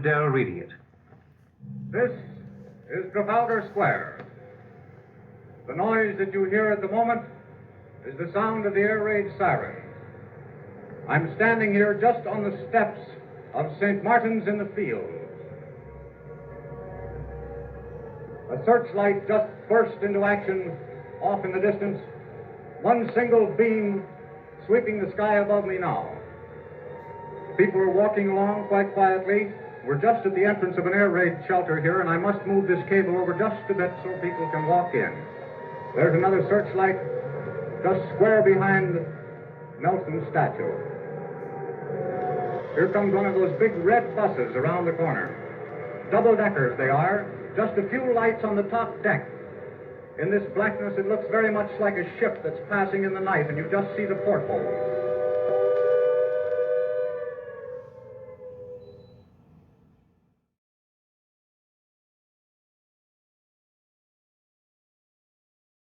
can't dare reading it. This is Trafalgar Square. The noise that you hear at the moment is the sound of the air raid siren. I'm standing here just on the steps of St. Martin's in the Fields. A searchlight just burst into action off in the distance, one single beam sweeping the sky above me now. People are walking along quite quietly. We're just at the entrance of an air raid shelter here, and I must move this cable over just a bit so people can walk in. There's another searchlight just square behind Nelson's statue. Here comes one of those big red buses around the corner. Double-deckers they are, just a few lights on the top deck. In this blackness, it looks very much like a ship that's passing in the night, and you just see the portholes.